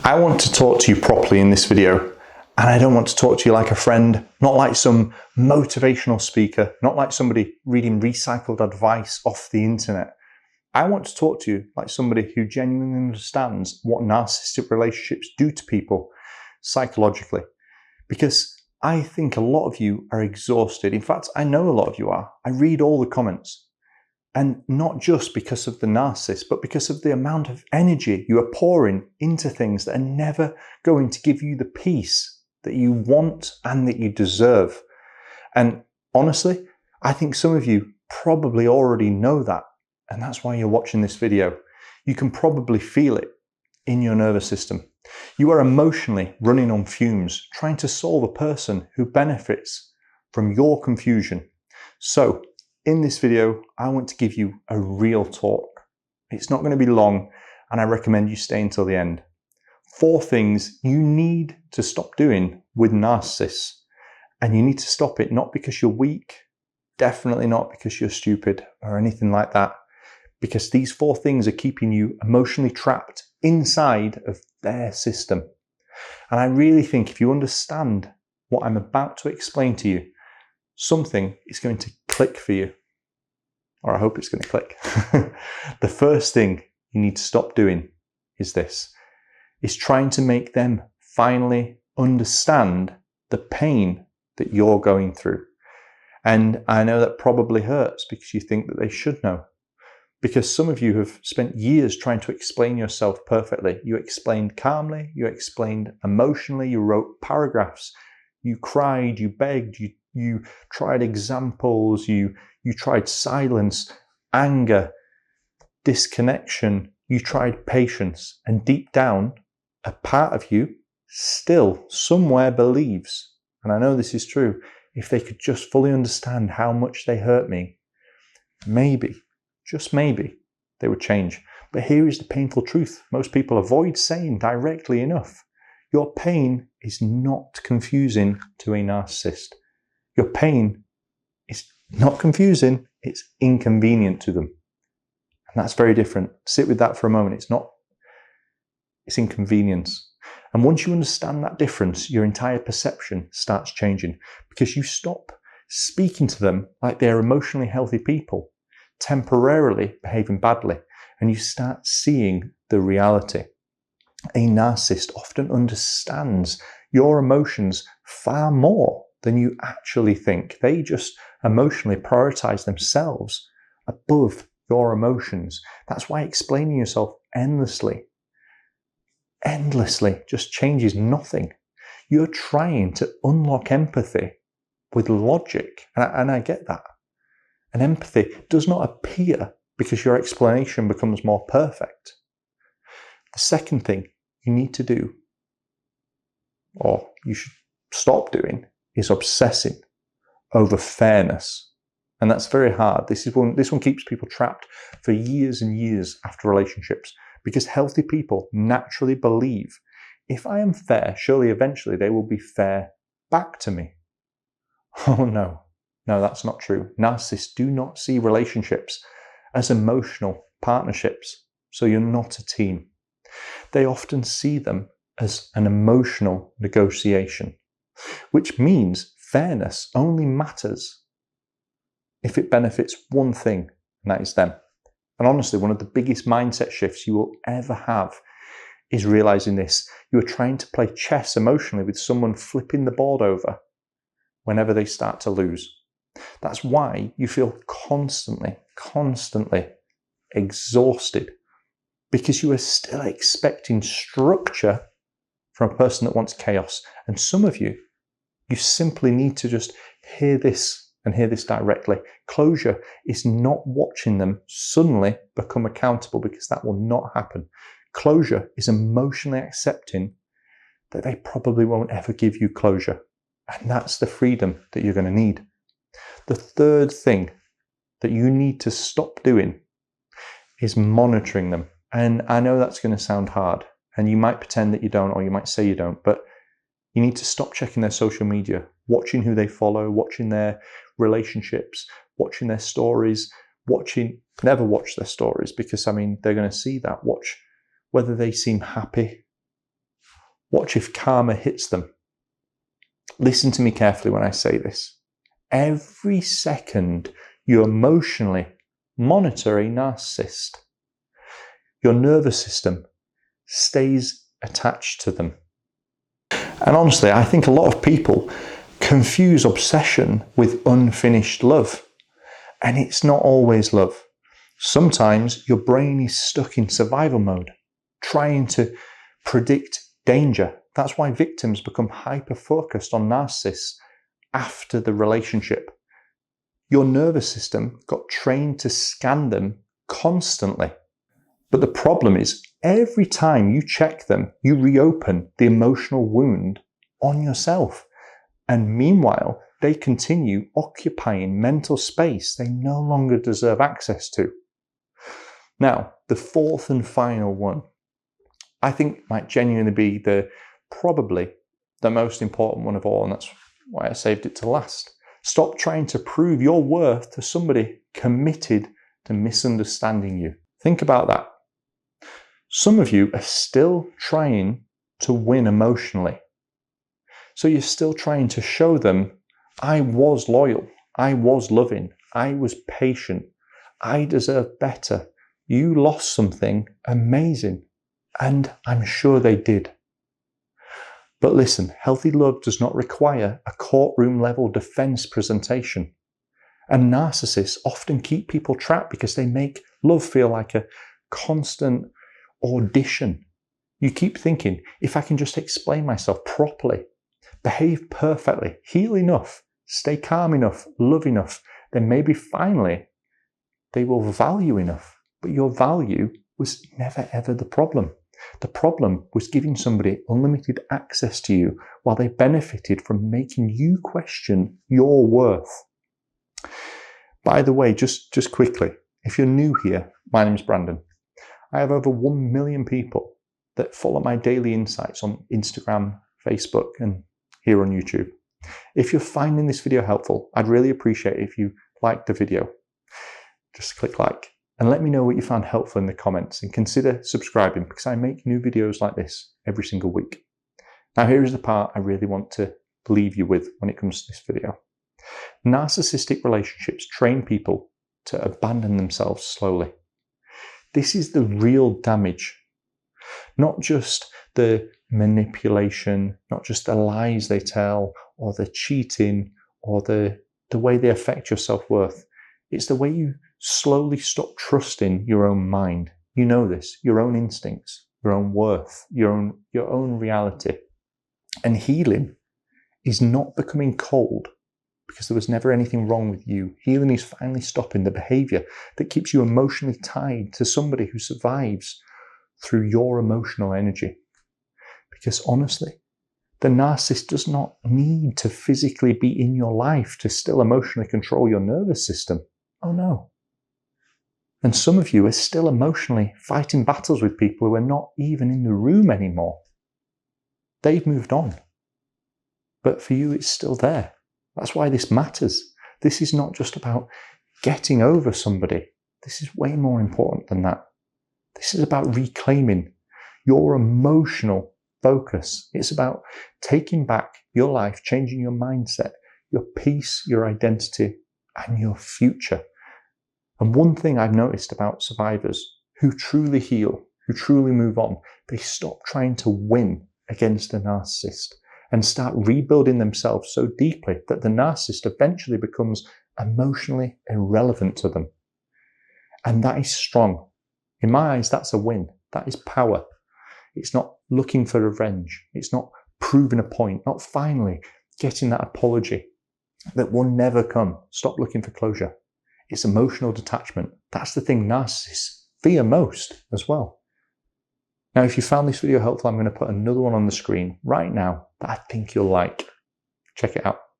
I want to talk to you properly in this video, and I don't want to talk to you like a friend, not like some motivational speaker, not like somebody reading recycled advice off the internet. I want to talk to you like somebody who genuinely understands what narcissistic relationships do to people psychologically. Because I think a lot of you are exhausted. In fact, I know a lot of you are. I read all the comments. And not just because of the narcissist, but because of the amount of energy you are pouring into things that are never going to give you the peace that you want and that you deserve. And honestly, I think some of you probably already know that. And that's why you're watching this video. You can probably feel it in your nervous system. You are emotionally running on fumes, trying to solve a person who benefits from your confusion. So, in this video, I want to give you a real talk. It's not going to be long, and I recommend you stay until the end. 4 things you need to stop doing with narcissists. And you need to stop it not because you're weak, definitely not because you're stupid or anything like that, because these 4 things are keeping you emotionally trapped inside of their system. And I really think if you understand what I'm about to explain to you, something is going to click for you. Or I hope it's going to click. The first thing you need to stop doing is this. Is trying to make them finally understand the pain that you're going through. And I know that probably hurts because you think that they should know. Because some of you have spent years trying to explain yourself perfectly. You explained calmly, you explained emotionally, you wrote paragraphs, you cried, you begged, you tried examples, you tried silence, anger, disconnection, you tried patience, and deep down, a part of you still somewhere believes, and I know this is true, if they could just fully understand how much they hurt me, maybe, just maybe, they would change. But here is the painful truth most people avoid saying directly enough. Your pain is not confusing to a narcissist. Your pain is not confusing, it's inconvenient to them. And that's very different. Sit with that for a moment. It's inconvenience. And once you understand that difference, your entire perception starts changing because you stop speaking to them like they're emotionally healthy people, temporarily behaving badly, and you start seeing the reality. A narcissist often understands your emotions far more than you actually think. They just emotionally prioritize themselves above your emotions. That's why explaining yourself endlessly just changes nothing. You're trying to unlock empathy with logic, and I get that. And empathy does not appear because your explanation becomes more perfect. The second thing you need to do, or you should stop doing, is obsessing over fairness. And that's very hard. This one keeps people trapped for years and years after relationships, because healthy people naturally believe if I am fair, surely eventually they will be fair back to me. Oh no, that's not true. Narcissists do not see relationships as emotional partnerships, so you're not a team. They often see them as an emotional negotiation, which means fairness only matters if it benefits one thing, and that is them. And honestly, one of the biggest mindset shifts you will ever have is realizing this. You are trying to play chess emotionally with someone flipping the board over whenever they start to lose. That's why you feel constantly exhausted, because you are still expecting structure from a person that wants chaos. And some of you simply need to just hear this and hear this directly. Closure is not watching them suddenly become accountable, because that will not happen. Closure is emotionally accepting that they probably won't ever give you closure. And that's the freedom that you're going to need. The third thing that you need to stop doing is monitoring them. And I know that's going to sound hard, and you might pretend that you don't, or you might say you don't, but you need to stop checking their social media, watching who they follow, watching their relationships, watching their stories, never watch their stories, because they're going to see that. Watch whether they seem happy, Watch if karma hits them. Listen to me carefully when I say this. Every second you emotionally monitor a narcissist, your nervous system stays attached to them. And honestly, I think a lot of people confuse obsession with unfinished love. And it's not always love. Sometimes your brain is stuck in survival mode, trying to predict danger. That's why victims become hyper-focused on narcissists after the relationship. Your nervous system got trained to scan them constantly. But the problem is, every time you check them, you reopen the emotional wound on yourself. And meanwhile, they continue occupying mental space they no longer deserve access to. Now, the fourth and final one, I think might genuinely be probably the most important one of all, and that's why I saved it to last. Stop trying to prove your worth to somebody committed to misunderstanding you. Think about that. Some of you are still trying to win emotionally. So you're still trying to show them, I was loyal, I was loving, I was patient, I deserve better. You lost something amazing, and I'm sure they did. But listen, healthy love does not require a courtroom level defense presentation. And narcissists often keep people trapped because they make love feel like a constant audition. You keep thinking, if I can just explain myself properly, behave perfectly, heal enough, stay calm enough, love enough, then maybe finally they will value enough. But your value was never ever the problem. The problem was giving somebody unlimited access to you while they benefited from making you question your worth. By the way, just quickly, if you're new here, my name is Brandon. I have over 1 million people that follow my daily insights on Instagram, Facebook, and here on YouTube. If you're finding this video helpful, I'd really appreciate it if you liked the video. Just click like and let me know what you found helpful in the comments, and consider subscribing because I make new videos like this every single week. Now here is the part I really want to leave you with when it comes to this video. Narcissistic relationships train people to abandon themselves slowly. This is the real damage. Not just the manipulation, not just the lies they tell, or the cheating, or the way they affect your self-worth. It's the way you slowly stop trusting your own mind. You know this, your own instincts, your own worth, your own reality. And healing is not becoming cold because there was never anything wrong with you. Healing is finally stopping the behavior that keeps you emotionally tied to somebody who survives through your emotional energy. Because honestly, the narcissist does not need to physically be in your life to still emotionally control your nervous system. Oh no. And some of you are still emotionally fighting battles with people who are not even in the room anymore. They've moved on. But for you, it's still there. That's why this matters. This is not just about getting over somebody. This is way more important than that. This is about reclaiming your emotional focus. It's about taking back your life, changing your mindset, your peace, your identity, and your future. And one thing I've noticed about survivors who truly heal, who truly move on, they stop trying to win against a narcissist and start rebuilding themselves so deeply that the narcissist eventually becomes emotionally irrelevant to them. And that is strong. In my eyes, that's a win. That is power. It's not looking for revenge. It's not proving a point, not finally getting that apology that will never come. Stop looking for closure. It's emotional detachment. That's the thing narcissists fear most as well. Now, if you found this video helpful, I'm going to put another one on the screen right now that I think you'll like. Check it out.